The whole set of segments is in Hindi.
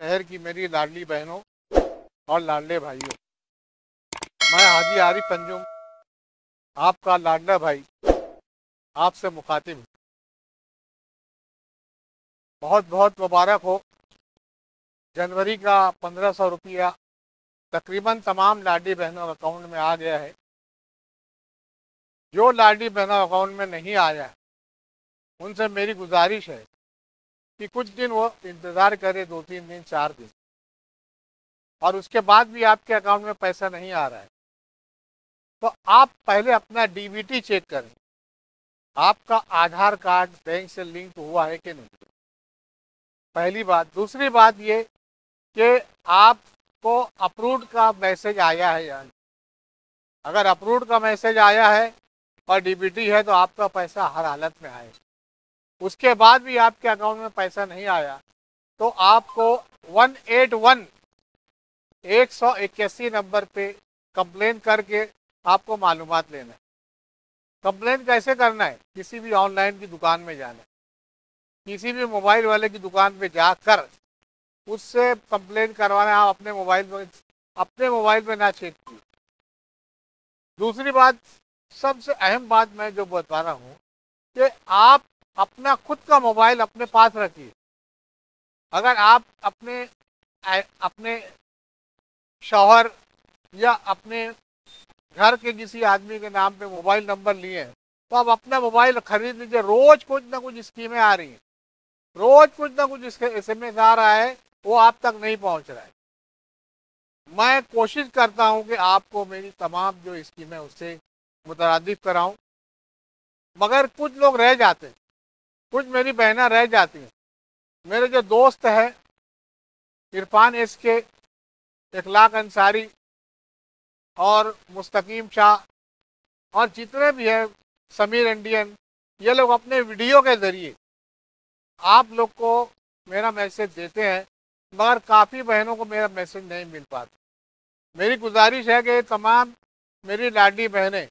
शहर की मेरी लाडली बहनों और लाडले भाइयों, मैं हाजी आरिफ अंजुम, आपका लाडला भाई, आपसे मुखातिब हूँ। बहुत बहुत मुबारक हो। जनवरी का 1500 रुपया तकरीबन तमाम लाडली बहनों के अकाउंट में आ गया है। जो लाडली बहनों अकाउंट में नहीं आया, उनसे मेरी गुजारिश है कि कुछ दिन वो इंतज़ार करे, 2-3 दिन 4 दिन, और उसके बाद भी आपके अकाउंट में पैसा नहीं आ रहा है तो आप पहले अपना डीबीटी चेक करें, आपका आधार कार्ड बैंक से लिंक हुआ है कि नहीं, पहली बात। दूसरी बात ये कि आपको अप्रूव्ड का मैसेज आया है या नहीं। अगर अप्रूव्ड का मैसेज आया है और डीबीटी है तो आपका पैसा हर हालत में आएगा। उसके बाद भी आपके अकाउंट में पैसा नहीं आया तो आपको 181 181 नंबर पे कंप्लेन करके आपको मालूमात लेना है। कंप्लेन कैसे करना है? किसी भी ऑनलाइन की दुकान में जाना है, किसी भी मोबाइल वाले की दुकान पे जाकर उससे कंप्लेन करवाना है। आप अपने मोबाइल में ना चेक कीजिए। दूसरी बात, सबसे अहम बात मैं जो बता रहा हूँ कि आप अपना खुद का मोबाइल अपने पास रखिए। अगर आप अपने शौहर या अपने घर के किसी आदमी के नाम पे मोबाइल नंबर लिए हैं तो आप अपना मोबाइल खरीद लीजिए। रोज कुछ ना कुछ स्कीमें आ रही हैं, रोज कुछ ना कुछ इसके SMS आ रहा है, वो आप तक नहीं पहुंच रहा है। मैं कोशिश करता हूं कि आपको मेरी तमाम जो स्कीमें उससे मुतरादिफ कराऊं, मगर कुछ लोग रह जाते हैं, कुछ मेरी बहनें रह जाती हैं। मेरे जो दोस्त हैं इरफान SK, इखलाक अंसारी और मुस्तकीम शाह और जितने भी हैं, समीर इंडियन, ये लोग अपने वीडियो के ज़रिए आप लोग को मेरा मैसेज देते हैं, मगर काफ़ी बहनों को मेरा मैसेज नहीं मिल पाता। मेरी गुजारिश है कि तमाम मेरी लाडली बहनें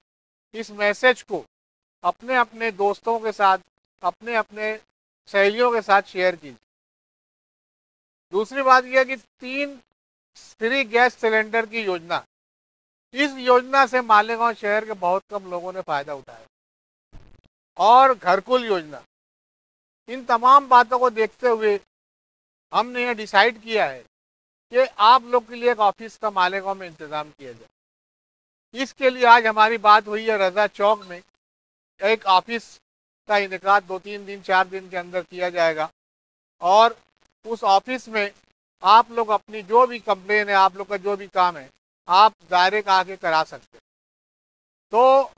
इस मैसेज को अपने अपने दोस्तों के साथ, अपने अपने सहेलियों के साथ शेयर कीजिए। दूसरी बात यह है कि 3 फ्री गैस सिलेंडर की योजना, इस योजना से मालेगांव शहर के बहुत कम लोगों ने फ़ायदा उठाया, और घरकुल योजना, इन तमाम बातों को देखते हुए हमने ये डिसाइड किया है कि आप लोग के लिए एक ऑफिस का मालेगांव में इंतज़ाम किया जाए। इसके लिए आज हमारी बात हुई है, रजा चौक में एक ऑफिस का इनेकाद 2-3 दिन 4 दिन के अंदर किया जाएगा, और उस ऑफिस में आप लोग अपनी जो भी कंप्लेन है, आप लोग का जो भी काम है, आप डायरेक्ट आके करा सकते हैं। तो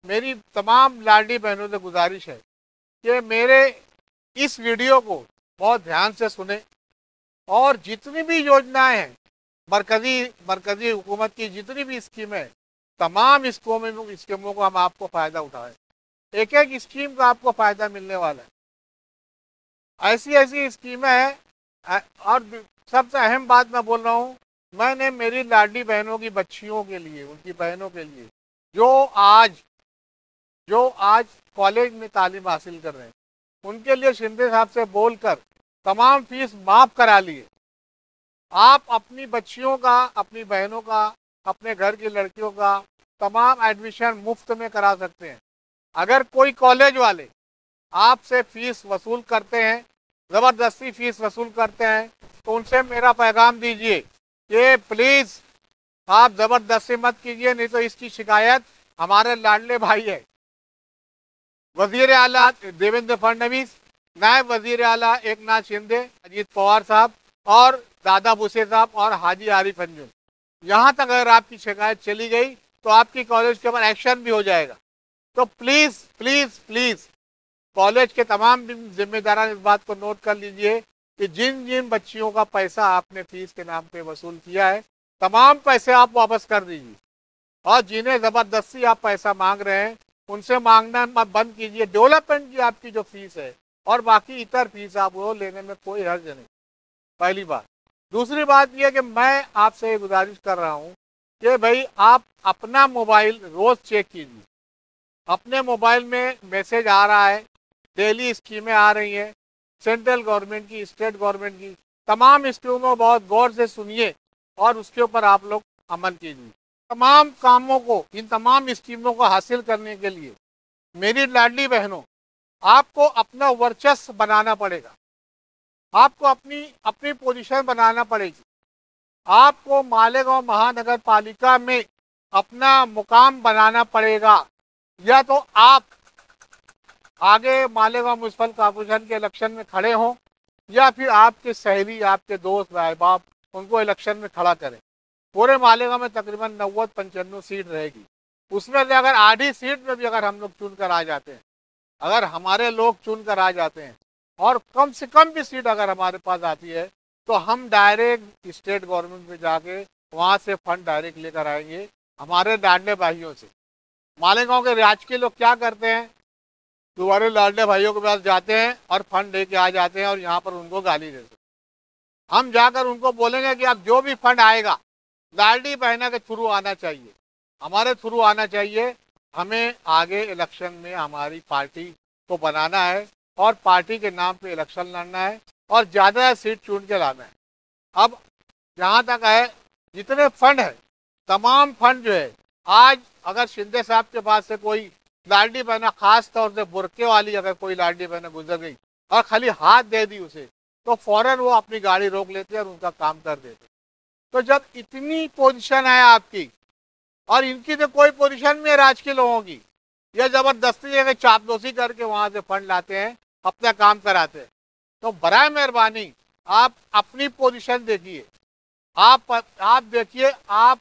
मेरी तमाम लाडली बहनों से गुजारिश है कि मेरे इस वीडियो को बहुत ध्यान से सुने, और जितनी भी योजनाएं हैं, मरकजी हुकूमत की जितनी भी स्कीमें हैं, तमाम स्कीमों को हम आपको फ़ायदा उठाएं। एक एक स्कीम का आपको फ़ायदा मिलने वाला है। ऐसी ऐसी स्कीमें हैं। और सबसे अहम बात मैं बोल रहा हूँ, मैंने मेरी लाडली बहनों की बच्चियों के लिए, उनकी बहनों के लिए जो आज कॉलेज में तालीम हासिल कर रहे हैं, उनके लिए शिंदे साहब से बोलकर तमाम फीस माफ़ करा लिए। आप अपनी बच्चियों का, अपनी बहनों का, अपने घर की लड़कियों का तमाम एडमिशन मुफ्त में करा सकते हैं। अगर कोई कॉलेज वाले आपसे फीस वसूल करते हैं, ज़बरदस्ती फीस वसूल करते हैं, तो उनसे मेरा पैगाम दीजिए कि प्लीज़ आप ज़बरदस्ती मत कीजिए, नहीं तो इसकी शिकायत हमारे लाडले भाई है, वजीर आला देवेंद्र फडणवीस, नायब वजीर आला एकनाथ शिंदे, अजीत पवार साहब और दादा भूसे साहब और हाजी आरिफ अंजुम। यहाँ तक अगर आपकी शिकायत चली गई तो आपकी कॉलेज के ऊपर एक्शन भी हो जाएगा। तो प्लीज़ प्लीज़ प्लीज़ कॉलेज के तमाम जिम्मेदारान इस बात को नोट कर लीजिए कि जिन जिन बच्चियों का पैसा आपने फीस के नाम पे वसूल किया है, तमाम पैसे आप वापस कर दीजिए, और जिन्हें ज़बरदस्ती आप पैसा मांग रहे हैं उनसे मांगना बंद कीजिए। डेवलपमेंट की आपकी जो फीस है और बाकी इतर फीस आप वो लेने में कोई हर्ज नहीं, पहली बात। दूसरी बात यह कि मैं आपसे गुजारिश कर रहा हूँ कि भाई आप अपना मोबाइल रोज़ चेक कीजिए। अपने मोबाइल में मैसेज आ रहा है, डेली स्कीमें आ रही हैं, सेंट्रल गवर्नमेंट की, स्टेट गवर्नमेंट की, तमाम स्कीमों को बहुत गौर से सुनिए और उसके ऊपर आप लोग अमल कीजिए। तमाम कामों को, इन तमाम स्कीमों को हासिल करने के लिए मेरी लाडली बहनों, आपको अपना वर्चस्व बनाना पड़ेगा, आपको अपनी अपनी पोजीशन बनाना पड़ेगी। आपको मालेगांव महानगर पालिका में अपना मुकाम बनाना पड़ेगा। या तो आप आगे मालेगांव म्युनिसिपल कॉर्पोरेशन के इलेक्शन में खड़े हों, या फिर आपके सहेली, आपके दोस्त, भाई बाप उनको इलेक्शन में खड़ा करें। पूरे मालेगांव में तकरीबन 90-95 सीट रहेगी। उसमें से अगर आधी सीट में भी अगर हम लोग चुन कर आ जाते हैं, अगर हमारे लोग चुन कर आ जाते हैं और कम से कम भी सीट अगर हमारे पास आती है, तो हम डायरेक्ट स्टेट गवर्नमेंट में जाके वहाँ से फंड डायरेक्ट लेकर आएंगे हमारे लाडले भाइयों से। मालेगांव के राजकीय लोग क्या करते हैं, तुम्हारे लाडले भाइयों के पास जाते हैं और फंड लेके आ जाते हैं और यहाँ पर उनको गाली देते हैं। हम जाकर उनको बोलेंगे कि अब जो भी फंड आएगा लाडली बहना के थ्रू आना चाहिए, हमारे थ्रू आना चाहिए। हमें आगे इलेक्शन में हमारी पार्टी को बनाना है और पार्टी के नाम पे इलेक्शन लड़ना है और ज़्यादा सीट चुन के लाना है। अब जहाँ तक है, जितने फंड है, तमाम फंड जो है, आज अगर शिंदे साहब के पास से कोई लाडली बहना, खास तौर से बुरके वाली अगर कोई लाडली बहना गुजर गई और खाली हाथ दे दी उसे, तो फौरन वो अपनी गाड़ी रोक लेते और उनका काम कर देते। तो जब इतनी पोजीशन है आपकी, और इनकी तो कोई पोजीशन में राजकीय लोगों की, यह जबरदस्ती है कि चापलूसी करके वहां से फंड लाते हैं, अपना काम कराते हैं। तो बराए मेहरबानी आप अपनी पोजीशन देखिए, आप देखिए आप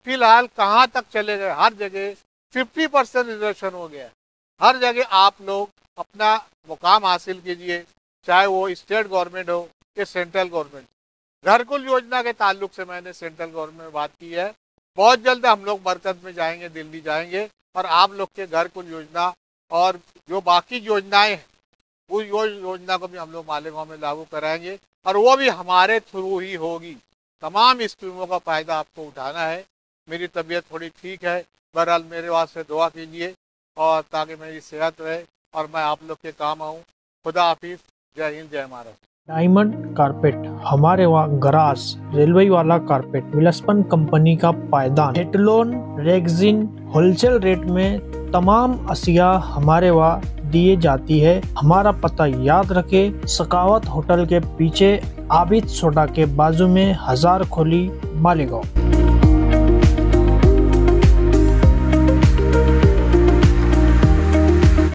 फिलहाल कहाँ तक चले गए। हर जगह 50% रिजर्वेशन हो गया है। हर जगह आप लोग अपना मुकाम हासिल कीजिए, चाहे वो स्टेट गवर्नमेंट हो या सेंट्रल गवर्नमेंट। घरकुल योजना के ताल्लुक से मैंने सेंट्रल गवर्नमेंट में बात की है। बहुत जल्द हम लोग मरकज में जाएंगे, दिल्ली जाएंगे और आप लोग के घरकुल योजना और जो बाकी योजनाएं हैं उस योजना को भी हम लोग मालेगांव में लागू कराएंगे और वो भी हमारे थ्रू ही होगी। तमाम स्कीमों का फायदा आपको उठाना है। मेरी तबीयत थोड़ी ठीक है, बहरहाल मेरे वास्ते दुआ कीजिए और ताकि मेरी सेहत रहे और मैं आप लोग के काम आऊँ। खुदा हाफिज, जय हिंद, जय महाराष्ट्र। डायमंड कारपेट, हमारे वहाँ गराज, रेलवे वाला कारपेट, विलस्पन कंपनी का पायदान, हेटलोन, रेगजिन, होलसेल रेट में तमाम अशिया हमारे वहाँ दिए जाती है। हमारा पता याद रखे, सकावत होटल के पीछे, आबिद सोडा के बाजू में, हजार खोली, मालेगांव।